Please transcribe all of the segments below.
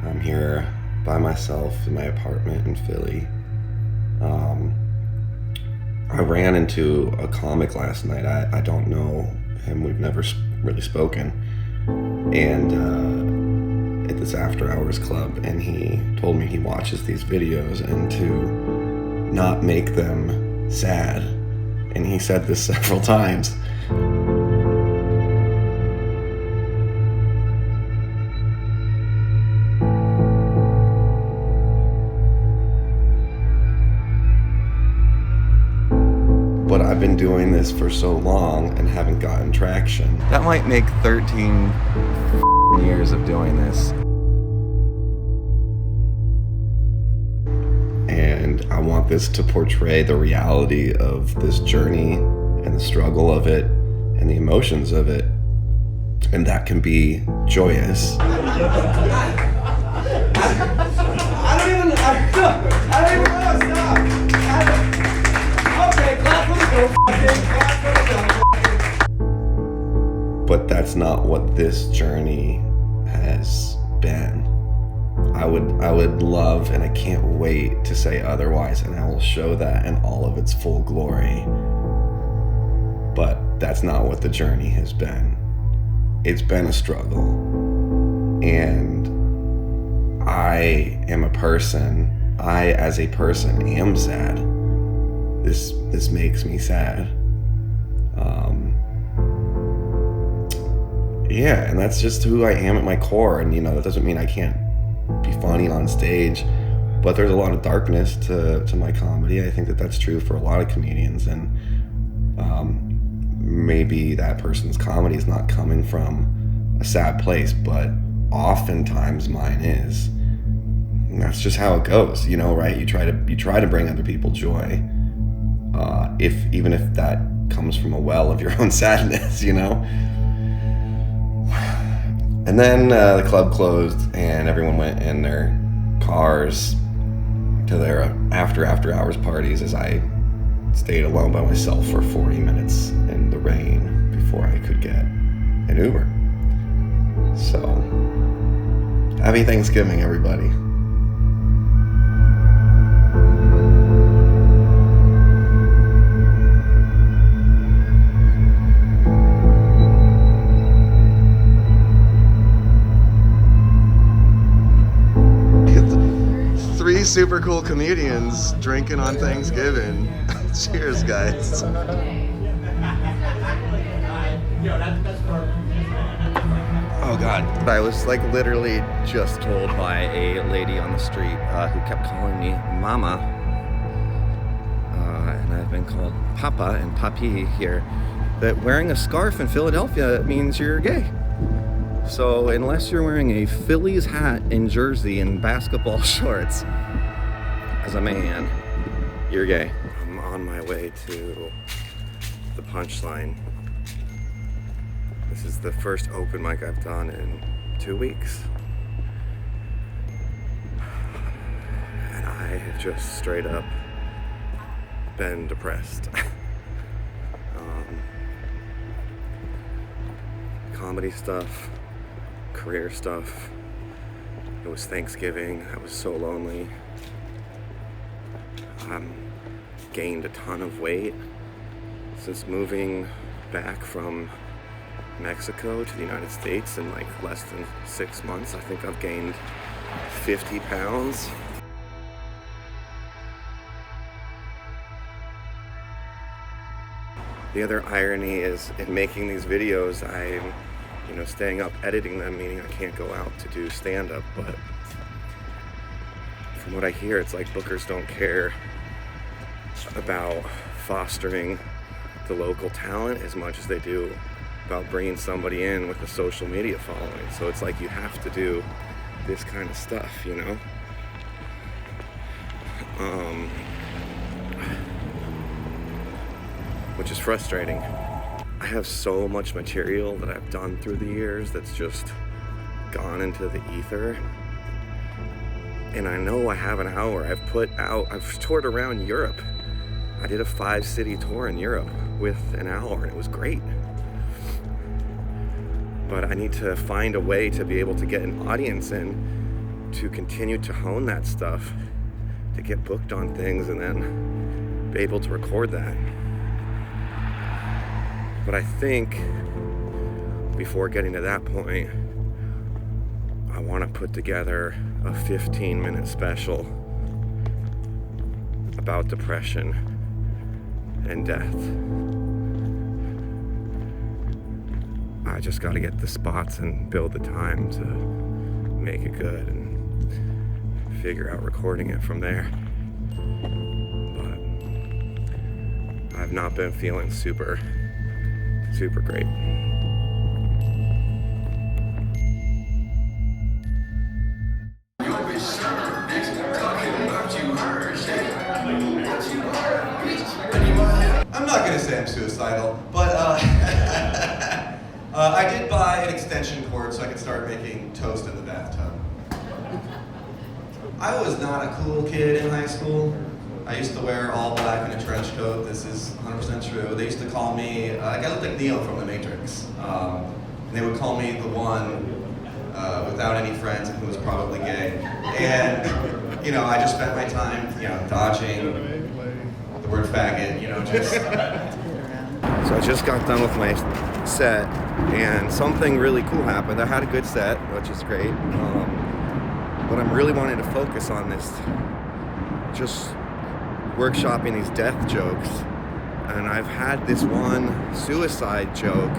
I'm here by myself in my apartment in Philly. I ran into a comic last night. I don't know him. We've never really spoken. And at this after hours club, and he told me he watches these videos and to not make them sad. And he said this several times. But I've been doing this for so long and haven't gotten traction. That might make 13 years of doing this. And I want this to portray the reality of this journey and the struggle of it and the emotions of it. And that can be joyous. I don't even know. Stop. Okay, clap for the go. But that's not what this journey has been. I would love, and I can't wait to say otherwise, and I will show that in all of its full glory. But that's not what the journey has been. It's been a struggle. And I am a person. I, as a person, am sad. This makes me sad. Yeah, and that's just who I am at my core. And that doesn't mean I can't be funny on stage, but there's a lot of darkness to my comedy. I think that that's true for a lot of comedians, and maybe that person's comedy is not coming from a sad place, but oftentimes mine is. And that's just how it goes, right? You try to bring other people joy, even if that comes from a well of your own sadness, And then the club closed, and everyone went in their cars to their after hours parties as I stayed alone by myself for 40 minutes in the rain before I could get an Uber. So, happy Thanksgiving, everybody. Three super cool comedians drinking on Thanksgiving. Cheers, guys. Oh God. I was literally just told by a lady on the street who kept calling me Mama, and I've been called Papa and Papi here, that wearing a scarf in Philadelphia means you're gay. So unless you're wearing a Phillies hat and jersey and basketball shorts as a man, you're gay. I'm on my way to the Punchline. This is the first open mic I've done in 2 weeks. And I have just straight up been depressed. Comedy stuff, career stuff. It was Thanksgiving. I was so lonely. Gained a ton of weight since moving back from Mexico to the United States in less than 6 months. I think I've gained 50 pounds. The other irony is in making these videos, I'm staying up editing them, meaning I can't go out to do stand-up, but from what I hear, it's like bookers don't care about fostering the local talent as much as they do about bringing somebody in with a social media following. So it's like you have to do this kind of stuff, which is frustrating. I have so much material that I've done through the years that's just gone into the ether. And I know I have an hour. I've toured around Europe. I did a 5-city tour in Europe with an hour, and it was great. But I need to find a way to be able to get an audience in to continue to hone that stuff, to get booked on things and then be able to record that. But I think before getting to that point, I want to put together a 15-minute special about depression and death. I just got to get the spots and build the time to make it good and figure out recording it from there. But I've not been feeling super great. I'm not gonna say I'm suicidal, but I did buy an extension cord so I could start making toast in the bathtub. I was not a cool kid in high school. I used to wear all black and a trench coat. This is 100% true. They used to call me, I looked like Neo from The Matrix. And they would call me the one without any friends and who was probably gay. And, you know, I just spent my time, you know, dodging the word faggot, you know, just... So I just got done with my set, and something really cool happened. I had a good set, which is great. But I'm really wanting to focus on this, just workshopping these death jokes. And I've had this one suicide joke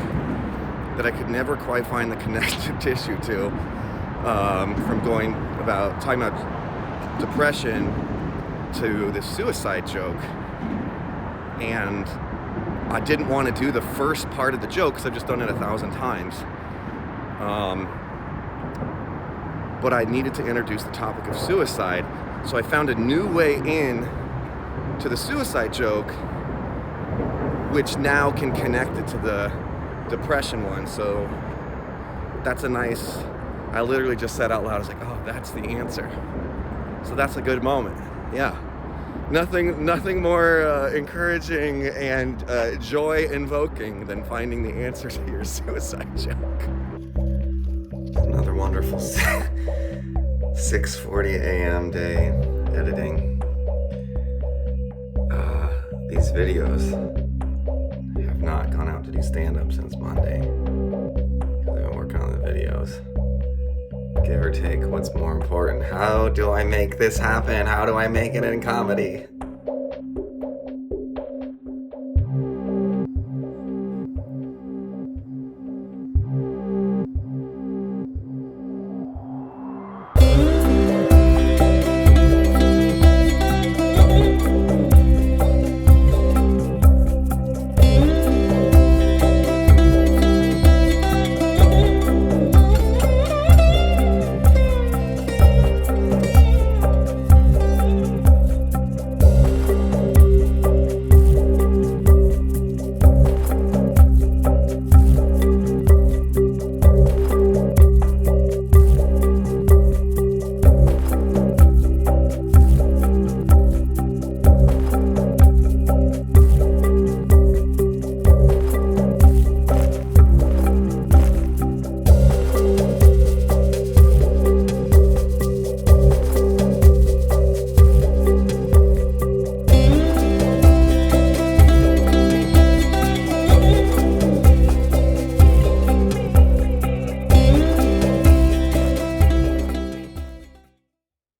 that I could never quite find the connective tissue to, from talking about depression to this suicide joke. And I didn't want to do the first part of the joke because I've just done it 1,000 times. But I needed to introduce the topic of suicide. So I found a new way in to the suicide joke, which now can connect it to the depression one. So that's a nice, I literally just said out loud, I was like, oh, that's the answer. So that's a good moment. Yeah. Nothing more encouraging and joy-invoking than finding the answer to your suicide joke. Another wonderful 6:40 a.m. day editing. These videos have not gone out to do stand-up since Monday. I've been working on the videos. Give or take, what's more important? How do I make this happen? How do I make it in comedy?